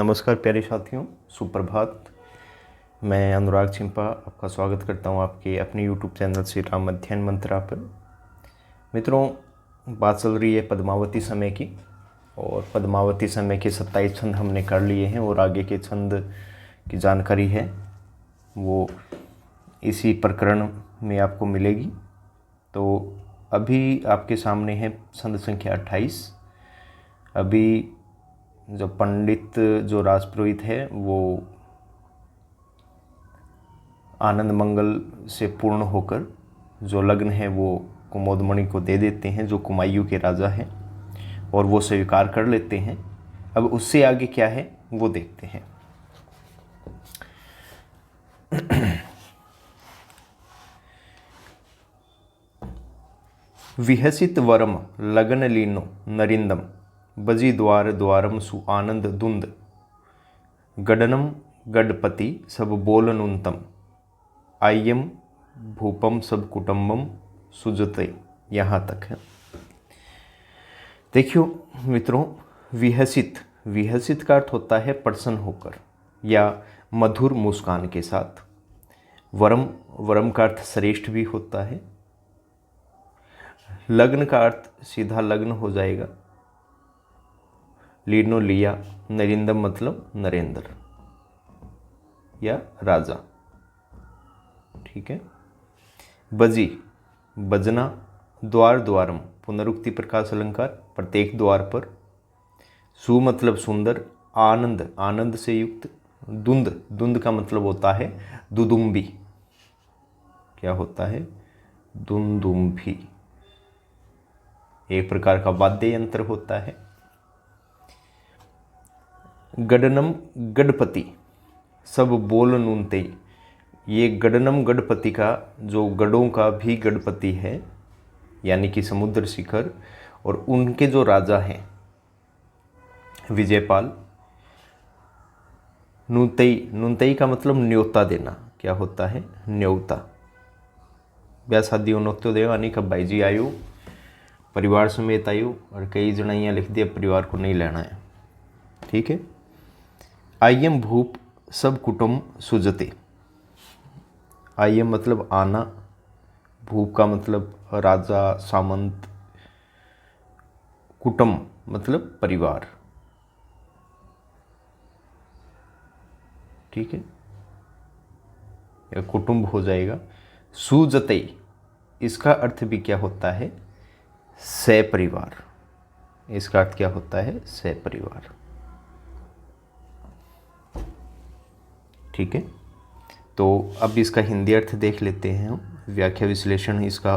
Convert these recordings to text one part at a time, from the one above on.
नमस्कार प्यारे साथियों, सुप्रभात। मैं अनुराग चिंपा आपका स्वागत करता हूं आपके अपने YouTube चैनल श्री राम अध्ययन मंत्रा पर। मित्रों, बात चल रही है पद्मावती समय की, और पद्मावती समय के 27 छंद हमने कर लिए हैं और आगे के छंद की जानकारी है वो इसी प्रकरण में आपको मिलेगी। तो अभी आपके सामने है छंद संख्या 28। अभी जो पंडित जो राजपुरोहित है वो आनंद मंगल से पूर्ण होकर जो लग्न है वो कुमोदमणि को दे देते हैं, जो कुमायूं के राजा हैं, और वो स्वीकार कर लेते हैं। अब उससे आगे क्या है वो देखते हैं। विहसित वरम लगन लीनो नरिंदम बजी द्वार द्वारम सु आनंद दुंद गडनम गडपति सब बोल नुंतम आयम भूपम सब कुटुंबम सुजते। यहाँ तक है। देखियो मित्रों, विहसित का अर्थ होता है प्रसन्न होकर या मधुर मुस्कान के साथ। वरम का अर्थ श्रेष्ठ भी होता है। लग्न का अर्थ सीधा लग्न हो जाएगा। लीनो लिया, नरिंदम मतलब नरेंद्र या राजा, ठीक है। बजी बजना, द्वार द्वारम पुनरुक्ति प्रकाश अलंकार प्रत्येक द्वार पर। सु मतलब सुंदर, आनंद आनंद से युक्त, दुंद का मतलब होता है दुदुम्बी। क्या होता है? दुंदुम्भी, एक प्रकार का वाद्य यंत्र होता है। गडनम गणपति सब बोल नूनते, ये गडनम गणपति का जो गढ़ों का भी गणपति है यानी कि समुद्र शिखर, और उनके जो राजा हैं विजयपाल। नुनतई का मतलब न्योता देना। क्या होता है? न्योता। ब्याह शादी नोत्यो देव यानी कब भाई जी आयो, परिवार समेत आयो, और कई जनाइयाँ लिख दिया परिवार को नहीं लेना है, ठीक है। आयम भूप सब कुटुंब सुजते। आयम मतलब आना, भूप का मतलब राजा सामंत, कुटुंब मतलब परिवार, ठीक है, या कुटुंब हो जाएगा। सुजते, इसका अर्थ भी क्या होता है? सपरिवार। इसका अर्थ क्या होता है? सपरिवार, ठीक है। तो अब इसका हिंदी अर्थ देख लेते हैं हम, व्याख्या विश्लेषण इसका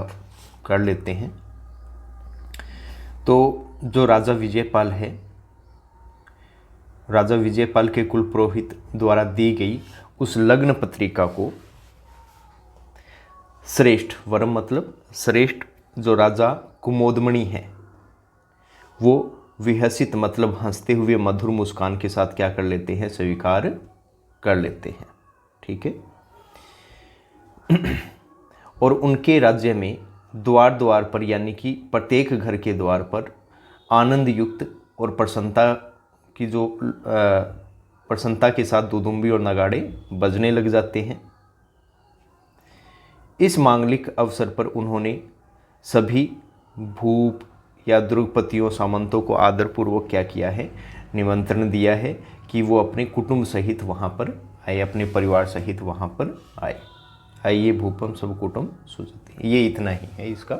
कर लेते हैं। तो जो राजा विजयपाल है, राजा विजयपाल के कुल पुरोहित द्वारा दी गई उस लग्न पत्रिका को श्रेष्ठ, वरम मतलब श्रेष्ठ, जो राजा कुमोदमणि है वो विहसित मतलब हंसते हुए मधुर मुस्कान के साथ क्या कर लेते हैं? स्वीकार कर लेते हैं, ठीक है। और उनके राज्य में द्वार द्वार पर यानी कि प्रत्येक घर के द्वार पर आनंद युक्त और प्रसन्नता की जो प्रसन्नता के साथ दुदुम्बी और नगाड़े बजने लग जाते हैं। इस मांगलिक अवसर पर उन्होंने सभी भूप या द्रुपतियों सामंतों को आदरपूर्वक क्या किया है? निमंत्रण दिया है कि वो अपने कुटुंब सहित वहाँ पर आए, अपने परिवार सहित वहाँ पर आए। आइए भूपम सब कुटुंब सुजते। ये इतना ही है इसका।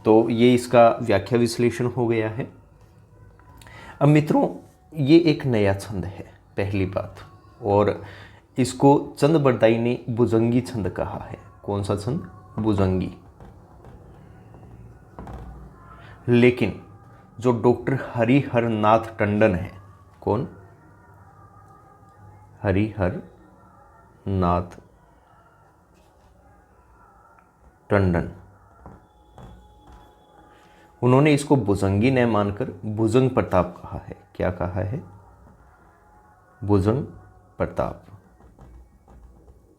तो ये इसका व्याख्या विश्लेषण हो गया है। अब मित्रों, ये एक नया छंद है, पहली बात, और इसको चंद बरदाई ने भुजंगी छंद कहा है। कौन सा छंद? भुजंगी। लेकिन जो डॉक्टर हरिहर नाथ टंडन है, कौन? हरिहर नाथ टंडन, उन्होंने इसको भुजंगी न मानकर भुजंग प्रताप कहा है। क्या कहा है? भुजंग प्रताप।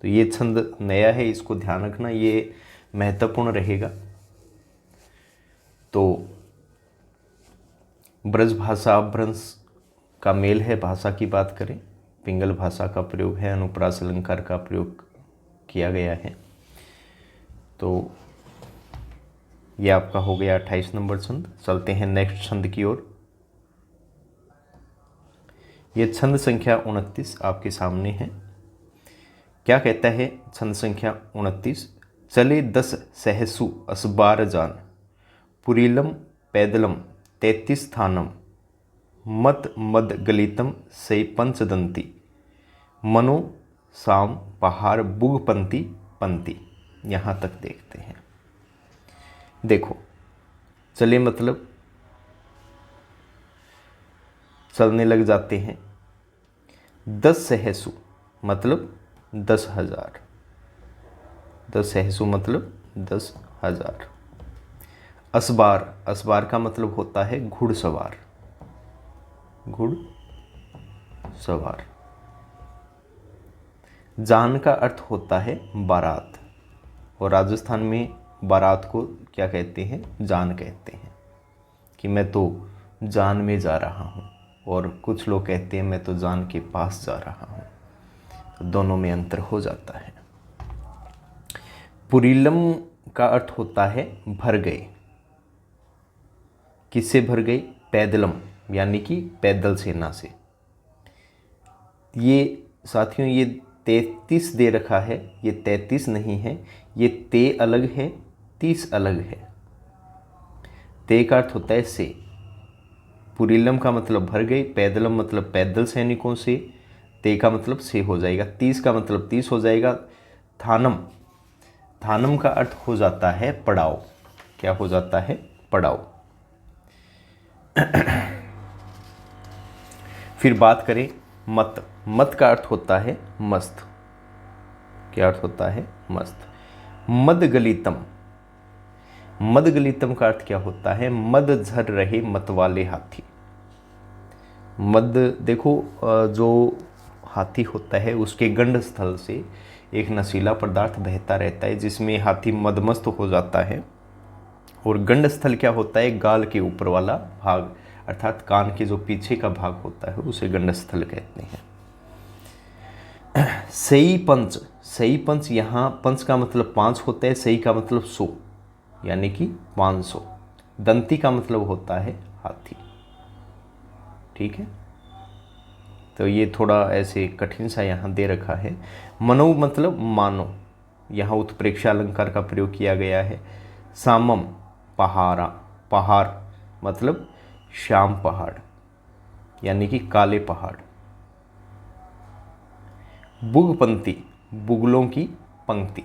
तो ये छंद नया है, इसको ध्यान रखना, ये महत्वपूर्ण रहेगा। तो ब्रज भाषा अपभ्रंश का मेल है। भाषा की बात करें, पिंगल भाषा का प्रयोग है, अनुप्रास अलंकार का प्रयोग किया गया है। तो ये आपका हो गया 28 नंबर छंद। चलते हैं नेक्स्ट छंद की ओर। ये छंद संख्या 29 आपके सामने है। क्या कहता है छंद संख्या 29? चले 10 सहसु असबार जान, पुरीलम पैदलम 33 स्थानम, मत मद गलितम से पंचदंती, मनो साम पहाड़ बुगपंती पंती। यहाँ तक देखते हैं। देखो, चले मतलब चलने लग जाते हैं। 10 सहसु मतलब 10,000। 10 सहसु मतलब 10,000। असबार, असबार का मतलब होता है घुड़सवार। घुड़सवार। जान का अर्थ होता है बारात, और राजस्थान में बारात को क्या कहते हैं? जान कहते हैं, कि मैं तो जान में जा रहा हूँ, और कुछ लोग कहते हैं मैं तो जान के पास जा रहा हूँ। तो दोनों में अंतर हो जाता है। पुरीलम का अर्थ होता है भर गए। किससे भर गए? पैदलम, यानी कि पैदल सेना से। ये साथियों, ये 33 दे रखा है, ये 33 नहीं है, ये ते अलग है, 30 अलग है। ते का अर्थ होता है से। पुरीलम का मतलब भर गई, पैदलम मतलब पैदल सैनिकों से, ते का मतलब से हो जाएगा, 30 का मतलब 30 हो जाएगा। थानम, थानम का अर्थ हो जाता है पड़ाव। क्या हो जाता है? पड़ाव। फिर बात करें मत, मत का अर्थ होता है मस्त। क्या अर्थ होता है? मस्त। मदगलितम, मदगलितम का अर्थ क्या होता है? मद झर रहे मत वाले हाथी। मद, देखो, जो हाथी होता है उसके गंड स्थल से एक नशीला पदार्थ बहता रहता है, जिसमें हाथी मदमस्त हो जाता है। और गंड स्थल क्या होता है? गाल के ऊपर वाला भाग, अर्थात कान के जो पीछे का भाग होता है, उसे गंड स्थल कहते हैं। सही पंच, सही पंच, यहाँ पंच का मतलब 5 होता है, सही का मतलब 100, यानी कि 500। दंती का मतलब होता है हाथी। ठीक है, तो ये थोड़ा ऐसे कठिन सा यहाँ दे रखा है। मनो मतलब मानो, यहाँ उत्प्रेक्षा अलंकार का प्रयोग किया गया है। सामम पहाड़ा, पहाड़ मतलब श्याम पहाड़, यानी कि काले पहाड़। बुगपंक्ति, बुगलों की पंक्ति।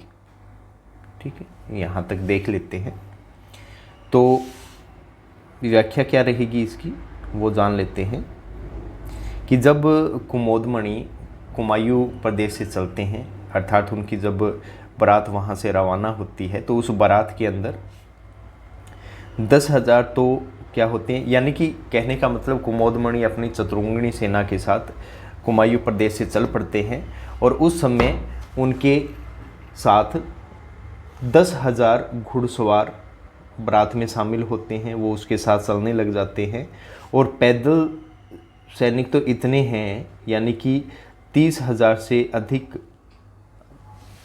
ठीक है, यहाँ तक देख लेते हैं। तो व्याख्या क्या रहेगी इसकी, वो जान लेते हैं। कि जब कुमोदमणि कुमायूं प्रदेश से चलते हैं, अर्थात उनकी जब बारात वहाँ से रवाना होती है, तो उस बारात के अंदर 10,000 तो क्या होते हैं, यानी कि कहने का मतलब कुमोदमणि अपनी चतुरंगिणी सेना के साथ कुमायूं प्रदेश से चल पड़ते हैं, और उस समय उनके साथ 10,000 घुड़सवार बारात में शामिल होते हैं। वो उसके साथ चलने लग जाते हैं, और पैदल सैनिक तो इतने हैं, यानी कि 30,000 से अधिक,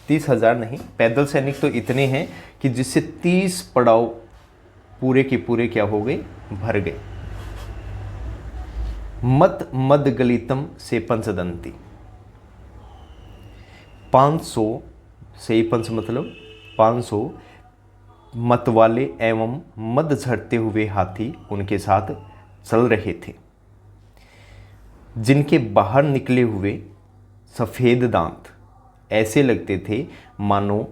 30,000 नहीं, पैदल सैनिक तो इतने हैं कि जिससे 30 पड़ाव पूरे के पूरे क्या हो गए? भर गए। मत मद गलितम से पंचदंती, 500 से पंच मतलब 500 मत वाले एवं मद झड़ते हुए हाथी उनके साथ चल रहे थे, जिनके बाहर निकले हुए सफ़ेद दांत ऐसे लगते थे मानो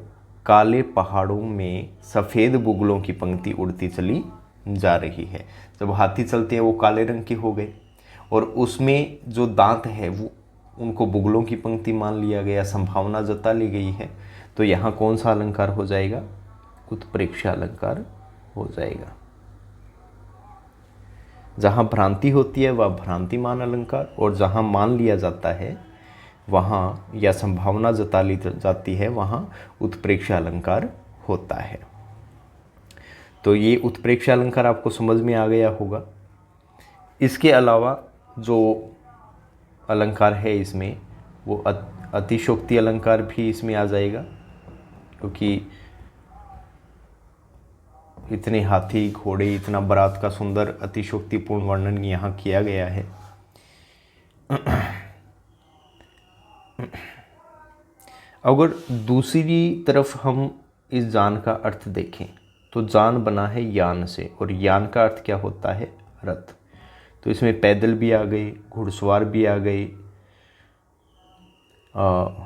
काले पहाड़ों में सफ़ेद बुगलों की पंक्ति उड़ती चली जा रही है। जब हाथी चलते हैं वो काले रंग के हो गए, और उसमें जो दांत है वो उनको बुगलों की पंक्ति मान लिया गया, संभावना जता ली गई है। तो यहाँ कौन सा अलंकार हो जाएगा? उत्प्रेक्षा अलंकार हो जाएगा। जहाँ भ्रांति होती है वह भ्रांतिमान अलंकार, और जहाँ मान लिया जाता है वहाँ, या संभावना जता ली जाती है, वहाँ उत्प्रेक्षा अलंकार होता है। तो ये उत्प्रेक्षा अलंकार आपको समझ में आ गया होगा। इसके अलावा जो अलंकार है इसमें वो अतिशोक्ति अलंकार भी इसमें आ जाएगा, क्योंकि इतने हाथी घोड़े, इतना बारात का सुंदर अतिशोक्तिपूर्ण वर्णन यहाँ किया गया है। अगर दूसरी तरफ हम इस जान का अर्थ देखें तो जान बना है यान से, और यान का अर्थ क्या होता है? रथ। तो इसमें पैदल भी आ गए, घुड़सवार भी आ गए,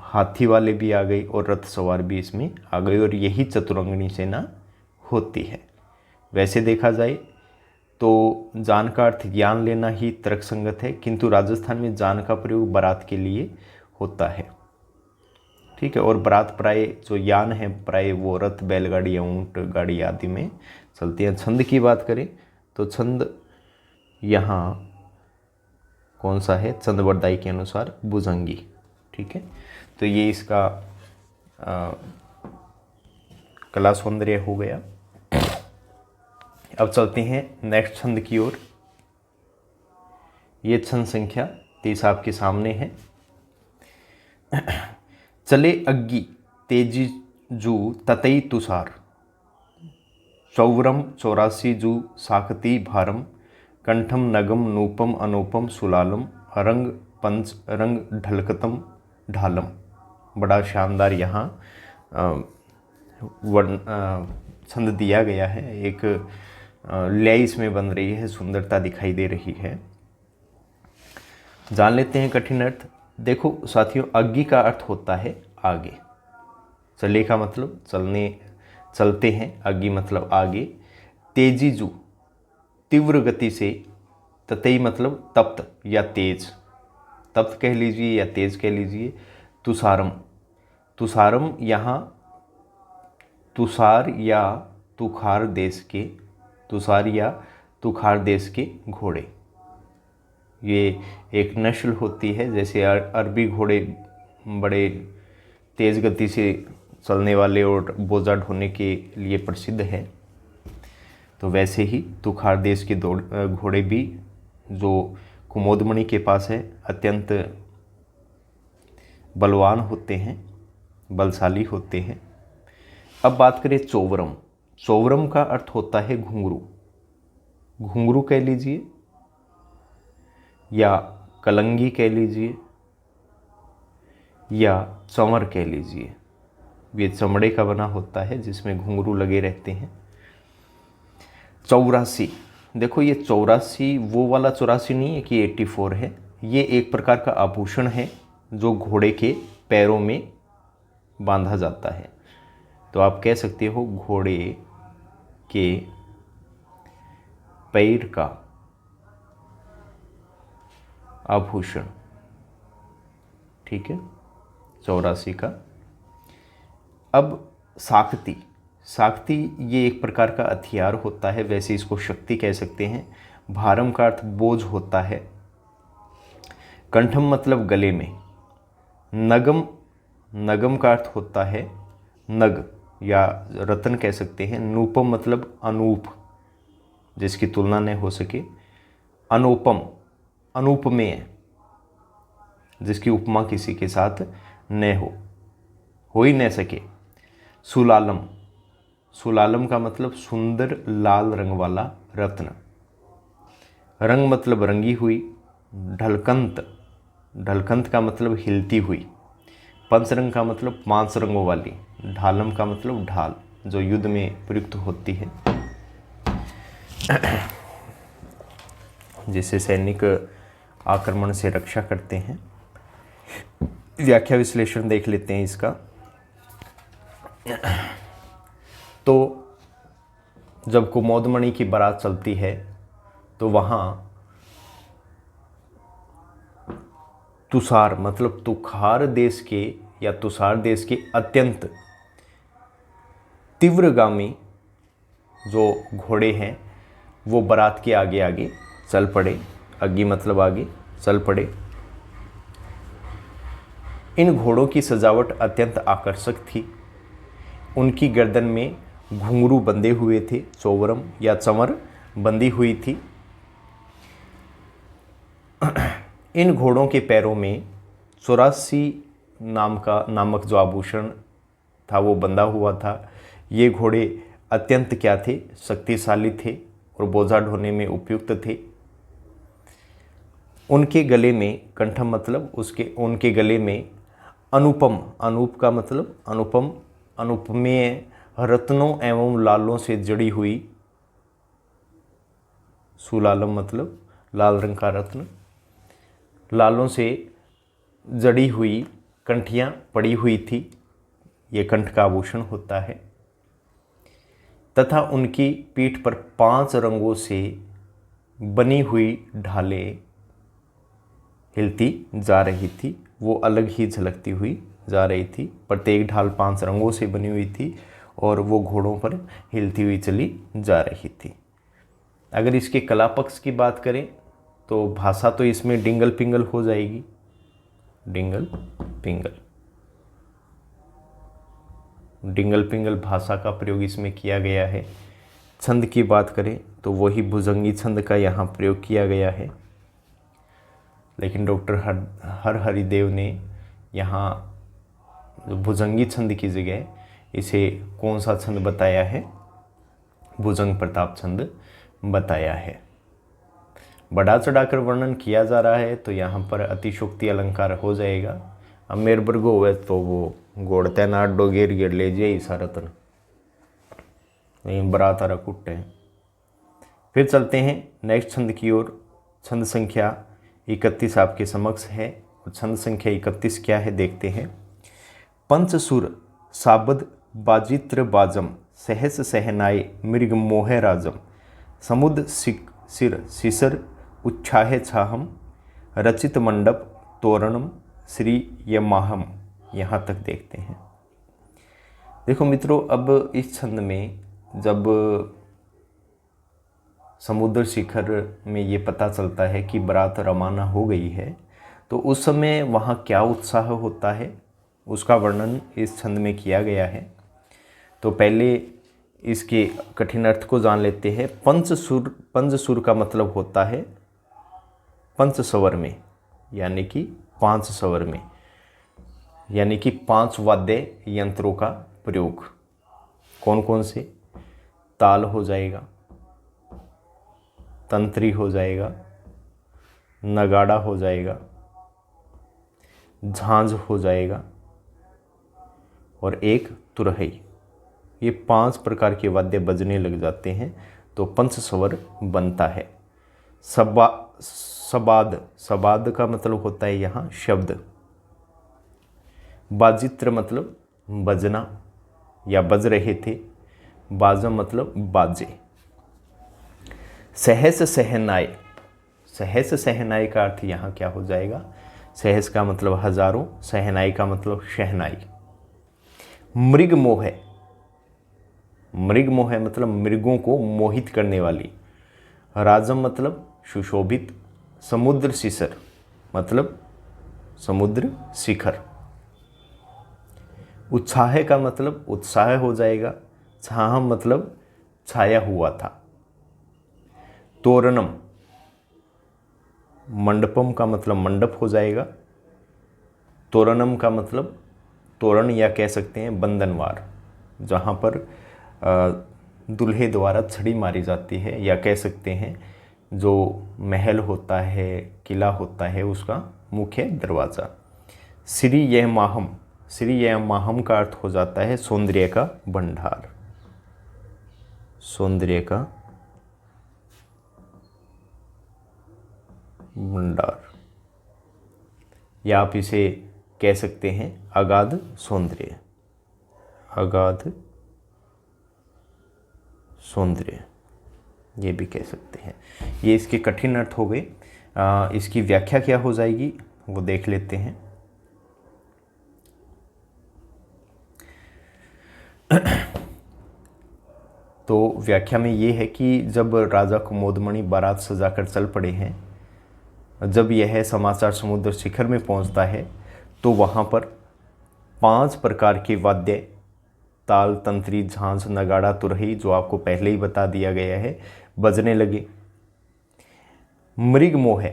हाथी वाले भी आ गए और रथ सवार भी इसमें आ गए, और यही चतुरंगनी सेना होती है। वैसे देखा जाए तो जान का अर्थ यान लेना ही तर्कसंगत है, किंतु राजस्थान में जान का प्रयोग बारात के लिए होता है। ठीक है, और बारात प्राय जो यान है प्राय वो रथ, बैलगाड़ी या ऊंट गाड़ी आदि में चलती है। छंद की बात करें तो छंद यहाँ कौन सा है? छंदबरदाई के अनुसार भुजंगी। ठीक है, तो ये इसका कला सौंदर्य हो गया। अब चलते हैं नेक्स्ट छंद की ओर। ये छंद संख्या 30 आपके सामने है। चले अग्गी तेजी जू ततई तुषार, चौवरम 84 जू साकती भारम, कंठम नगम नूपम अनूपम सुलालम, रंग पंच रंग ढलकतम ढालम। बड़ा शानदार यहाँ छंद दिया गया है। एक लय इसमें बन रही है, सुंदरता दिखाई दे रही है। जान लेते हैं कठिन अर्थ। देखो साथियों, अग्गी का अर्थ होता है आगे। चले का मतलब चलते हैं, अग्गी मतलब आगे। तेजीजू तीव्र गति से, ततई मतलब तप्त या तेज, तप्त कह लीजिए या तेज कह लीजिए। तुषारम, तुषारम यहाँ तुषार या तुखार देश के, तुषार या तुखार देश के घोड़े। ये एक नस्ल होती है, जैसे अरबी घोड़े बड़े तेज़ गति से चलने वाले और बोझा ढोने के लिए प्रसिद्ध है, तो वैसे ही तुखार देश के घोड़े भी जो कुमोदमणि के पास है अत्यंत बलवान होते हैं, बलशाली होते हैं। अब बात करें चौवरम। चौवरम का अर्थ होता है घुंघरू। घुंघरू कह लीजिए या कलंगी कह लीजिए या चंवर कह लीजिए। ये चमड़े का बना होता है जिसमें घुंघरू लगे रहते हैं। 84, देखो ये 84 वो वाला 84 नहीं है कि 84 है। ये एक प्रकार का आभूषण है जो घोड़े के पैरों में बांधा जाता है। तो आप कह सकते हो घोड़े के पैर का आभूषण। ठीक है, 84 का। अब साकती, साकती ये एक प्रकार का हथियार होता है, वैसे इसको शक्ति कह सकते हैं। भारम का अर्थ बोझ होता है। कंठम मतलब गले में। नगम, नगम का अर्थ होता है नग या रतन कह सकते हैं। नूपम मतलब अनूप, जिसकी तुलना न हो सके। अनुपम, अनुपमेय, जिसकी उपमा किसी के साथ न हो ही न सके। सुलालम, सुलालम का मतलब सुंदर लाल रंग वाला रत्न। रंग मतलब रंगी हुई। ढलकंत, ढलकंत का मतलब हिलती हुई। पंचरंग का मतलब 5 रंगों वाली। ढालम का मतलब ढाल, जो युद्ध में प्रयुक्त होती है, जिससे सैनिक आक्रमण से रक्षा करते हैं। व्याख्या विश्लेषण देख लेते हैं इसका। तो जब कुमोदमणि की बारात चलती है तो वहाँ तुषार मतलब तुखार देश के या तुषार देश के अत्यंत तीव्रगामी जो घोड़े हैं वो बारात के आगे आगे चल पड़े। अग्गी मतलब आगे चल पड़े। इन घोड़ों की सजावट अत्यंत आकर्षक थी। उनकी गर्दन में घुंघरू बंधे हुए थे, चौवरम या चंवर बंधी हुई थी। इन घोड़ों के पैरों में 84 नामक जो आभूषण था वो बंधा हुआ था। ये घोड़े अत्यंत क्या थे, शक्तिशाली थे और बोझा ढोने में उपयुक्त थे। उनके गले में, कंठम मतलब उनके गले में अनुपम, अनूप का मतलब अनुपम, अनुपमेय रत्नों एवं लालों से जड़ी हुई, सुलालम मतलब लाल रंग का रत्न, लालों से जड़ी हुई कंठियाँ पड़ी हुई थी। ये कंठ का आभूषण होता है। तथा उनकी पीठ पर 5 रंगों से बनी हुई ढालें हिलती जा रही थी। वो अलग ही झलकती हुई जा रही थी। प्रत्येक ढाल 5 रंगों से बनी हुई थी और वो घोड़ों पर हिलती हुई चली जा रही थी। अगर इसके कला पक्ष की बात करें तो भाषा तो इसमें डिंगल पिंगल हो जाएगी, डिंगल पिंगल। डिंगल पिंगल भाषा का प्रयोग इसमें किया गया है। छंद की बात करें तो वही भुजंगी छंद का यहाँ प्रयोग किया गया है, लेकिन डॉक्टर हर हरिदेव ने यहाँ भुजंगी छंद की जगह इसे कौन सा छंद बताया है, भुजंग प्रताप छंद बताया है। बढ़ा चढ़ाकर वर्णन किया जा रहा है तो यहाँ पर अतिशोक्ति अलंकार हो जाएगा। अब मेर बर्गो हुए तो वो गोड़ते ना डोगेर गिर ले जाए इशारतन बरा तारा कुट्टे। फिर चलते हैं नेक्स्ट छंद की ओर। छंद संख्या 31 आपके समक्ष है और छंद संख्या 31 क्या है देखते हैं। पंचसुर साबद बाजित्र बाजम सहस सहनाय मृग मोह राजम समुद्र सिर सिसर उच्छाहे छाहम रचित मंडप तोरणम श्री यमाहम। यहाँ तक देखते हैं। देखो मित्रों, अब इस छंद में जब समुद्र शिखर में ये पता चलता है कि बारात रवाना हो गई है तो उस समय वहाँ क्या उत्साह होता है उसका वर्णन इस छंद में किया गया है। तो पहले इसके कठिन अर्थ को जान लेते हैं। पंचसुर का मतलब होता है पंचस्वर में, यानी कि 5 स्वर में, यानी कि 5 वाद्य यंत्रों का प्रयोग। कौन कौन से? ताल हो जाएगा, तंत्री हो जाएगा, नगाड़ा हो जाएगा, झांझ हो जाएगा और एक तुरही। ये 5 प्रकार के वाद्य बजने लग जाते हैं तो पंचस्वर बनता है। सबाद का मतलब होता है यहाँ शब्द। बाजित्र मतलब बजना या बज रहे थे। बाजम मतलब बाजे। सहस सहनाय, सहस सहनाई का अर्थ यहाँ क्या हो जाएगा? सहस का मतलब हजारों, सहनाई का मतलब शहनाई। मृग मोह, मृग मोह मतलब मृगों को मोहित करने वाली। राजम मतलब सुशोभित। समुद्र शिखर मतलब समुद्र शिखर। उत्साह का मतलब उत्साह हो जाएगा। छाह मतलब छाया हुआ था। तोरणम, मंडपम का मतलब मंडप हो जाएगा। तोरणम का मतलब तोरण या कह सकते हैं बंधनवार, जहाँ पर दूल्हे द्वारा छड़ी मारी जाती है, या कह सकते हैं जो महल होता है, किला होता है, उसका मुख्य दरवाज़ा। श्री यह माहम, श्री यह माहम का अर्थ हो जाता है सौंदर्य का भंडार, सौंदर्य का भंडार, या आप इसे कह सकते हैं अगाध सौंदर्य, अगाध सौंदर्य, ये भी कह सकते हैं। ये इसके कठिन अर्थ हो गए। इसकी व्याख्या क्या हो जाएगी वो देख लेते हैं। तो व्याख्या में ये है कि जब राजा कुमोदमणि बारात सजाकर चल पड़े हैं, जब यह समाचार समुद्र शिखर में पहुंचता है तो वहाँ पर 5 प्रकार के वाद्य, ताल, तंत्री, झांझ, नगाड़ा, तुरही, जो आपको पहले ही बता दिया गया है, बजने लगे। मृग मोह,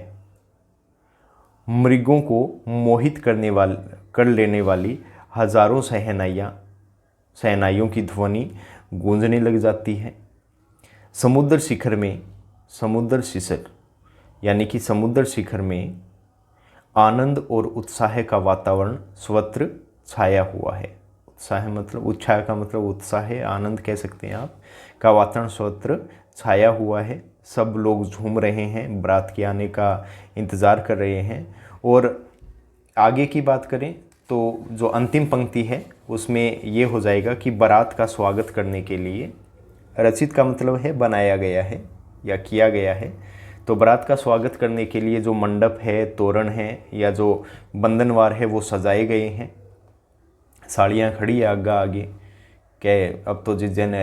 मृगों को मोहित कर लेने वाली हजारों शहनाइयों की ध्वनि गूंजने लग जाती है। समुद्र शिखर में आनंद और उत्साह का वातावरण सर्वत्र छाया हुआ है। उत्साह का मतलब उत्साह है, आनंद कह सकते हैं आप, का वातावरण सर्वत्र छाया हुआ है। सब लोग झूम रहे हैं, बारात के आने का इंतज़ार कर रहे हैं। और आगे की बात करें तो जो अंतिम पंक्ति है उसमें ये हो जाएगा कि बारात का स्वागत करने के लिए, रचित का मतलब है बनाया गया है या किया गया है, तो बारात का स्वागत करने के लिए जो मंडप है, तोरण है या जो बंधनवार है वो सजाए गए हैं। साड़ियाँ खड़ी है आगे के अब तो जिस जन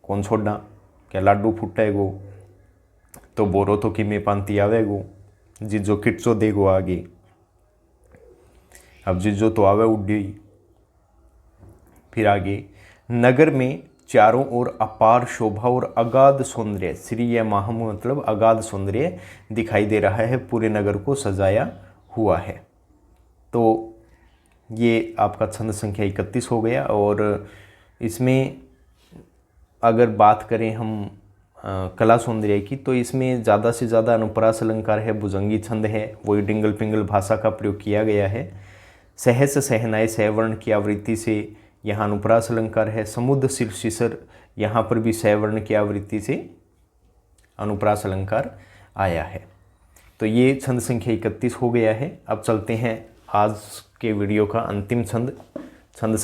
कौन छोड़ना क्या लाडू फुटेगो तो बोरो तो कि में पांती आवेगो, जिजो किटचो देगो आगे, अब जिजो तो आवे उड्डी। फिर आगे, नगर में चारों ओर अपार शोभा और अगाध सौंदर्य, श्री या माहम मतलब अगाध सौंदर्य दिखाई दे रहा है, पूरे नगर को सजाया हुआ है। तो ये आपका छंद संख्या 31 हो गया। और इसमें अगर बात करें हम कला सौंदर्य की, तो इसमें ज़्यादा से ज़्यादा अनुप्रास अलंकार है, भुजंगी छंद है, वही डिंगल पिंगल भाषा का प्रयोग किया गया है। सहस सहनाए सहवर्ण की आवृत्ति से यहाँ अनुप्रास अलंकार है। समुद्र शिर यहाँ पर भी सहवर्ण की आवृत्ति से अनुप्रास अलंकार आया है। तो ये छंद संख्या 31 हो गया है। अब चलते हैं आज के वीडियो का अंतिम छंद, छंद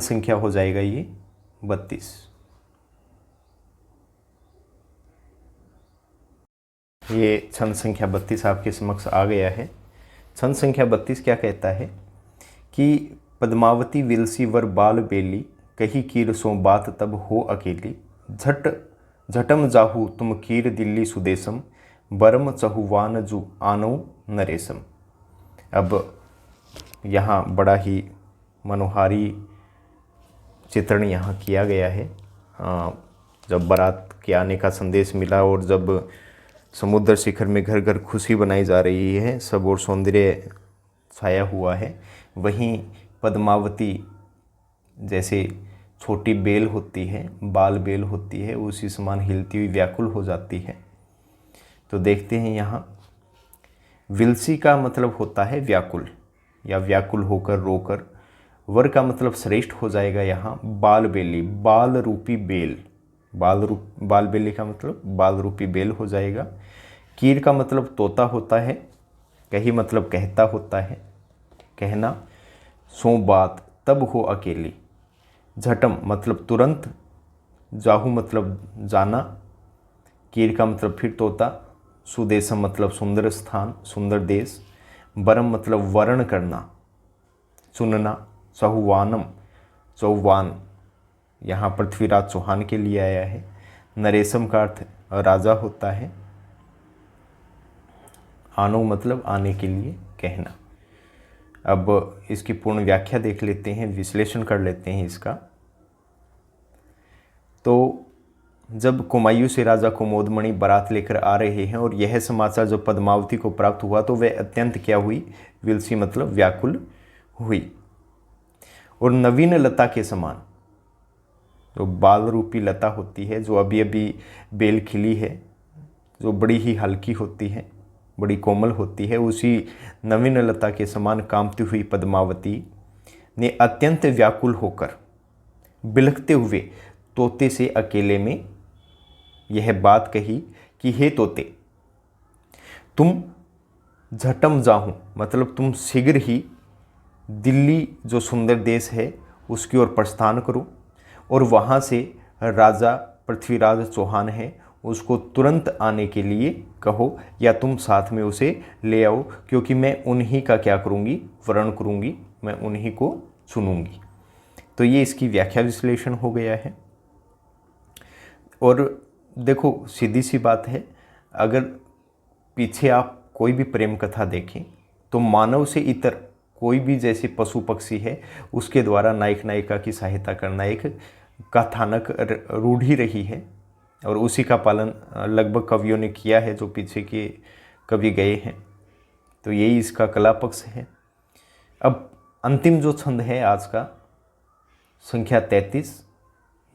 संख्या हो जाएगा ये 32। ये छंद संख्या 32 आपके समक्ष आ गया है। छंद संख्या 32 क्या कहता है कि पद्मावती विलसी वर बाल बेली, कही कीर सो बात तब हो अकेली, झटम जाहू तुम कीर दिल्ली सुदेशम, बरम चहुवान जू आनो नरेशम। अब यहाँ बड़ा ही मनोहारी चित्रण यहाँ किया गया है। जब बारात के आने का संदेश मिला और जब समुद्र शिखर में घर घर खुशी बनाई जा रही है, सब और सौंदर्य छाया हुआ है, वहीं पद्मावती जैसे छोटी बेल होती है, बाल बेल होती है, उसी समान हिलती हुई व्याकुल हो जाती है। तो देखते हैं यहाँ विलसी का मतलब होता है व्याकुल या व्याकुल होकर रोकर। वर का मतलब श्रेष्ठ हो जाएगा यहाँ। बाल बेली, बाल रूपी बेल, बाल बेली का मतलब बाल रूपी बेल हो जाएगा। कीर का मतलब तोता होता है। कही मतलब कहता होता है, कहना। सो बात तब हो अकेली। झटम मतलब तुरंत। जाहू मतलब जाना। कीर का मतलब फिर तोता। सुदेशम मतलब सुंदर स्थान, सुंदर देश। बरम मतलब वर्ण करना, चुनना। चहुवानम, चौवान यहाँ पृथ्वीराज चौहान के लिए आया है। नरेशम का अर्थ राजा होता है। आनो मतलब आने के लिए कहना। अब इसकी पूर्ण व्याख्या देख लेते हैं, विश्लेषण कर लेते हैं इसका। तो जब कुमायूं से राजा कुमोदमणि बारात लेकर आ रहे हैं और यह समाचार जब पद्मावती को प्राप्त हुआ तो वह अत्यंत क्या हुई, विलसी मतलब व्याकुल हुई। और नवीन लता के समान, जो बाल रूपी लता होती है, जो अभी अभी बेल खिली है, जो बड़ी ही हल्की होती है, बड़ी कोमल होती है, उसी नवीन लता के समान कांपती हुई पद्मावती ने अत्यंत व्याकुल होकर बिलखते हुए तोते से अकेले में यह बात कही कि हे तोते, तुम झटम जाहूँ मतलब तुम शीघ्र ही दिल्ली जो सुंदर देश है उसकी ओर प्रस्थान करो और वहाँ से राजा पृथ्वीराज चौहान है उसको तुरंत आने के लिए कहो, या तुम साथ में उसे ले आओ, क्योंकि मैं उन्हीं का क्या करूँगी, वर्ण करूँगी, मैं उन्हीं को चुनूँगी। तो ये इसकी व्याख्या विश्लेषण हो गया है। और देखो सीधी सी बात है, अगर पीछे आप कोई भी प्रेम कथा देखें तो मानव से इतर कोई भी जैसे पशु पक्षी है उसके द्वारा नायक नायिका की सहायता करना एक कथानक रूढ़ी रही है। और उसी का पालन लगभग कवियों ने किया है जो पीछे के कवि गए हैं। तो यही इसका कला पक्ष है। अब अंतिम जो छंद है आज का, संख्या 33,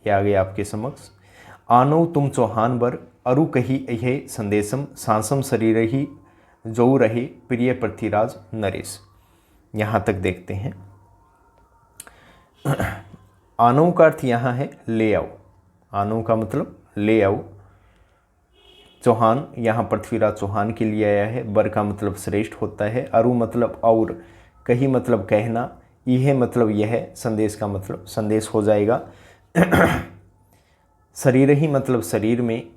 ये आ गया आपके समक्ष। आनो तुम चौहान बर अरु कही यह संदेशम सांसम शरीर ही जो रहे प्रिय पृथ्वीराज नरेश। यहाँ तक देखते हैं। आनो का अर्थ यहाँ है ले आओ। आनो का मतलब ले आओ। चौहान यहाँ पृथ्वीराज चौहान के लिए आया है। बर का मतलब श्रेष्ठ होता है। अरु मतलब और, कही मतलब कहना, यह मतलब यह, संदेश का मतलब संदेश हो जाएगा। शरीर ही मतलब शरीर में,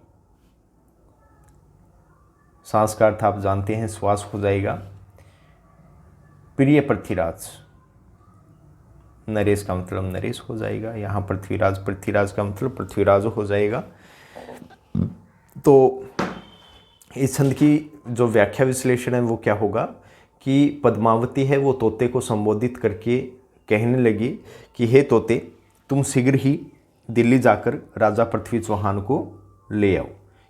सांस का अर्थ आप जानते हैं श्वास हो जाएगा। प्रिय पृथ्वीराज, नरेश का मतलब नरेश हो जाएगा। यहाँ पृथ्वीराज, पृथ्वीराज का मतलब पृथ्वीराज हो जाएगा। तो इस छंद की जो व्याख्या विश्लेषण है वो क्या होगा कि पद्मावती है वो तोते को संबोधित करके कहने लगी कि हे तोते, तुम शीघ्र ही दिल्ली जाकर राजा पृथ्वी चौहान को ले आओ।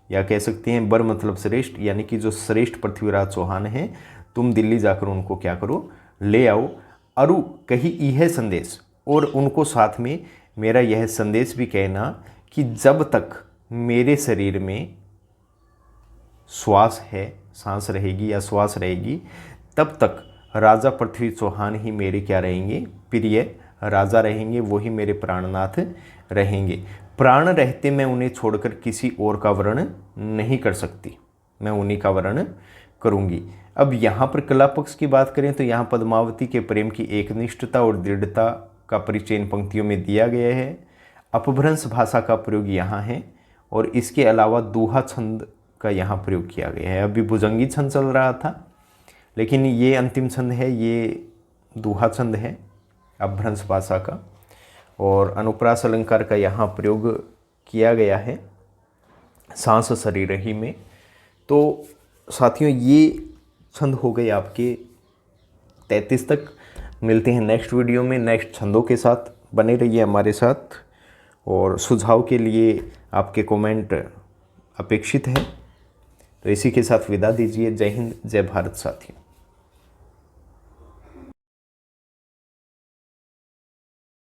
या कह सकते हैं बर मतलब श्रेष्ठ, यानी कि जो श्रेष्ठ पृथ्वीराज चौहान हैं, तुम दिल्ली जाकर उनको क्या करो, ले आओ। अरु कही यह संदेश, और उनको साथ में मेरा यह संदेश भी कहना कि जब तक मेरे शरीर में श्वास है, सांस रहेगी या श्वास रहेगी, तब तक राजा पृथ्वी चौहान ही मेरे क्या रहेंगे, प्रिय राजा रहेंगे, वही मेरे प्राणनाथ रहेंगे। प्राण रहते मैं उन्हें छोड़कर किसी और का वर्ण नहीं कर सकती, मैं उन्हीं का वर्ण करूंगी। अब यहाँ पर कला पक्ष की बात करें तो यहाँ पद्मावती के प्रेम की एकनिष्ठता और दृढ़ता का परिचय इन पंक्तियों में दिया गया है। अपभ्रंश भाषा का प्रयोग यहाँ है, और इसके अलावा दोहा छंद का यहाँ प्रयोग किया गया है। अभी भुजंगी छंद चल रहा था, लेकिन ये अंतिम छंद है, ये दोहा छंद है अपभ्रंश भाषा का, और अनुप्रास अलंकार का यहाँ प्रयोग किया गया है सांस शरीर ही में। तो साथियों, ये छंद हो गए आपके 33 तक। मिलते हैं नेक्स्ट वीडियो में नेक्स्ट छंदों के साथ। बने रहिए हमारे साथ, और सुझाव के लिए आपके कमेंट अपेक्षित है। तो इसी के साथ विदा दीजिए। जय हिंद, जय भारत साथियों।